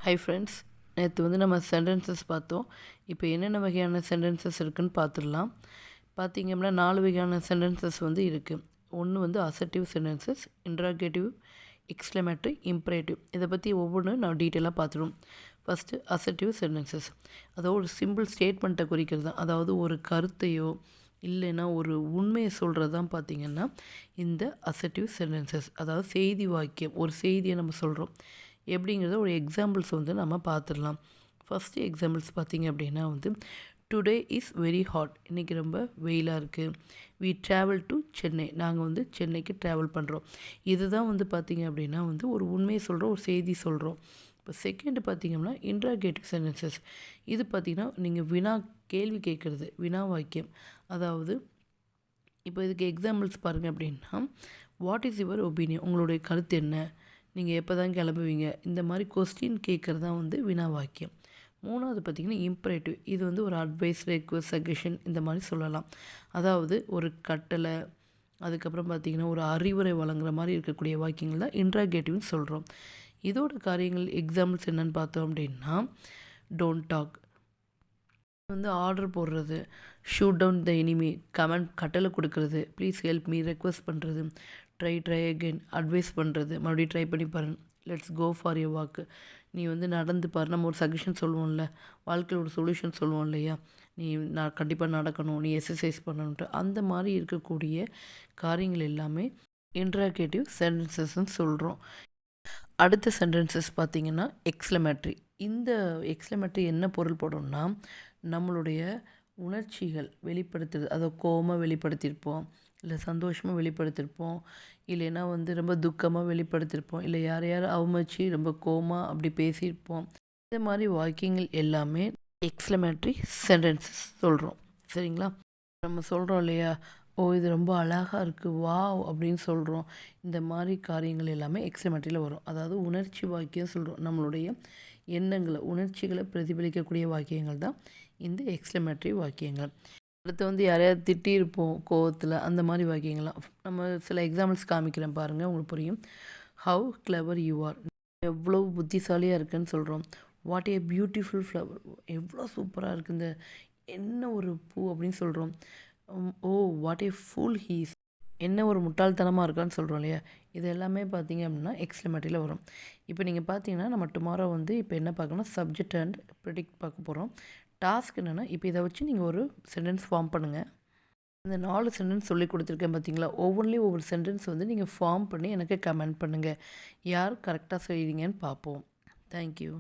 Hi friends, நேற்று வந்து நம்ம சென்டென்சஸ் பார்த்தோம். இப்போ என்னென்ன வகையான சென்டென்சஸ் இருக்குதுன்னு பார்த்துடலாம். பார்த்திங்க அப்படின்னா 4 வகையான சென்டென்சஸ் வந்து இருக்குது. ஒன்று வந்து assertive sentences, interrogative, exclamatory, imperative. இதை பற்றி ஒவ்வொன்றும் நான் டீட்டெயிலாக பார்த்துடுவோம். ஃபஸ்ட்டு அசர்ட்டிவ் சென்டென்சஸ், அதாவது ஒரு சிம்பிள் ஸ்டேட்மெண்ட்டை குறிக்கிறது தான். அதாவது ஒரு கருத்தையோ இல்லைன்னா ஒரு உண்மையை சொல்கிறது தான் பார்த்திங்கன்னா இந்த அசர்ட்டிவ் சென்டென்சஸ். அதாவது செய்தி வாக்கியம், ஒரு செய்தியை நம்ம சொல்கிறோம் எப்படிங்கிறத ஒரு எக்ஸாம்பிள்ஸ் வந்து நம்ம பார்த்துடலாம். ஃபஸ்ட்டு எக்ஸாம்பிள்ஸ் பார்த்திங்க அப்படின்னா வந்து டுடே இஸ் வெரி ஹாட், இன்றைக்கி ரொம்ப வெயிலாக இருக்குது. வி ட்ராவல் டு சென்னை, நாங்கள் வந்து சென்னைக்கு ட்ராவல் பண்ணுறோம். இதுதான் வந்து பார்த்திங்க அப்படின்னா வந்து ஒரு உண்மையை சொல்கிறோம், ஒரு செய்தி சொல்கிறோம். இப்போ செகண்டு பார்த்திங்கன்னா இன்ட்ராகேட்டிவ் சென்டென்சஸ். இது பார்த்திங்கன்னா நீங்கள் கேள்வி கேட்குறது, வினா வாக்கியம். அதாவது இப்போ இதுக்கு எக்ஸாம்பிள்ஸ் பாருங்கள் அப்படின்னா, வாட் இஸ் யுவர் ஒப்பீனியன், உங்களுடைய கருத்து என்ன, நீங்கள் எப்போ தான் கிளம்புவீங்க, இந்த மாதிரி கொஸ்டின் கேட்குறது தான் வந்து வினா வாக்கியம். மூணாவது பார்த்திங்கன்னா இம்பரேட்டிவ். இது வந்து ஒரு அட்வைஸ், ரெக்வஸ்ட், சஜஷன் இந்த மாதிரி சொல்லலாம். அதாவது ஒரு கட்டளை, அதுக்கப்புறம் பார்த்திங்கன்னா ஒரு அறிவுரை வழங்குற மாதிரி இருக்கக்கூடிய வாக்கியங்கள் தான் இன்ட்ராகேட்டிவ்னு சொல்கிறோம். இதோட காரியங்கள் எக்ஸாம்பிள்ஸ் என்னென்னு பார்த்தோம் அப்படின்னா, டோன்ட் டாக் வந்து ஆர்டர் போடுறது, shoot down the enemy, command கட்டளை கொடுக்குறது, ப்ளீஸ் ஹெல்ப் மீ ரெக்வஸ்ட் பண்ணுறது, ட்ரை அகெயின் அட்வைஸ் பண்ணுறது, மறுபடியும் ட்ரை பண்ணி பாருங்கள், லெட்ஸ் கோ ஃபார் எ வாக்கு, நீ வந்து நடந்து பாரு. நம்ம ஒரு சஜஷன் சொல்லுவோம்ல, வாழ்க்கையில் ஒரு சொல்யூஷன் சொல்லுவோம் இல்லையா, நீ கண்டிப்பாக நடக்கணும், நீ எக்ஸசைஸ் பண்ணணுன்ட்டு, அந்த மாதிரி இருக்கக்கூடிய காரியங்கள் எல்லாமே இன்ட்ராகேட்டிவ் சென்டென்சஸ்ன்னு சொல்கிறோம். அடுத்த சென்டென்சஸ் பார்த்திங்கன்னா எக்ஸ்க்ளமேட்டரி. இந்த எக்ஸ்க்ளமேட்டரி என்ன பொருள் போடும்னா, நம்மளுடைய உணர்ச்சிகள் வெளிப்படுத்துறது, அதை கோவமாக வெளிப்படுத்தியிருப்போம், இல்லை சந்தோஷமாக வெளிப்படுத்தியிருப்போம், இல்லைன்னா வந்து ரொம்ப துக்கமாக வெளிப்படுத்தியிருப்போம், இல்லை யாரையாரும் அவமதிச்சு ரொம்ப கோவமாக அப்படி பேசியிருப்போம். இந்த மாதிரி வாக்கியங்கள் எல்லாமே எக்ஸ்க்ளமேட்டரி சென்டென்சஸ் சொல்கிறோம். சரிங்களா? நம்ம சொல்கிறோம் இல்லையா, ஓ இது ரொம்ப அழகாக இருக்குது, வாவ் அப்படின்னு சொல்கிறோம். இந்த மாதிரி காரியங்கள் எல்லாமே எக்ஸ்க்ளமேட்டரியில் வரும். அதாவது உணர்ச்சி வாக்கியம் சொல்கிறோம். நம்மளுடைய எண்ணங்களை, உணர்ச்சிகளை பிரதிபலிக்கக்கூடிய வாக்கியங்கள் தான் இந்த எக்ஸ்க்ளமேட்டரி வாக்கியங்கள். அடுத்து வந்து யாரையாவது திட்டியிருப்போம் கோவத்தில், அந்த மாதிரி வாக்கியங்கள்லாம் நம்ம சில எக்ஸாம்பிள்ஸ் காமிக்கிறேன் பாருங்கள், உங்களுக்கு புரியும். ஹவ் கிளவர் யூ ஆர், எவ்வளோ புத்திசாலியாக இருக்குன்னு சொல்கிறோம். வாட் ஏ பியூட்டிஃபுல் ஃப்ளவர், எவ்வளோ சூப்பராக இருக்குது, இந்த என்ன ஒரு பூ அப்படின்னு சொல்கிறோம். Oh what a fool he's, என்ன ஒரு முட்டாள்தனமாக இருக்கான்னு சொல்கிறோம் இல்லையா. இது எல்லாமே பார்த்திங்க அப்படின்னா எக்ஸ்க்ளமேட்டரியில் வரும். இப்போ நீங்கள் பார்த்தீங்கன்னா நம்ம டுமாரோ வந்து இப்போ என்ன பார்க்கணும், சப்ஜெக்ட் அண்ட் ப்ரெடிக்ட் பார்க்க போகிறோம். டாஸ்க் என்னென்னா, இப்போ இதை வச்சு நீங்கள் ஒரு சென்டென்ஸ் ஃபார்ம் பண்ணுங்கள். இந்த 4 சென்டென்ஸ் சொல்லி கொடுத்துருக்கேன் பார்த்தீங்களா, ஒவ்வொன்றிலையும் ஒவ்வொரு சென்டென்ஸ் வந்து நீங்கள் ஃபார்ம் பண்ணி எனக்கு கமெண்ட் பண்ணுங்கள். யார் கரெக்டாக செய்கிறீங்கன்னு பார்ப்போம். தேங்க்யூ.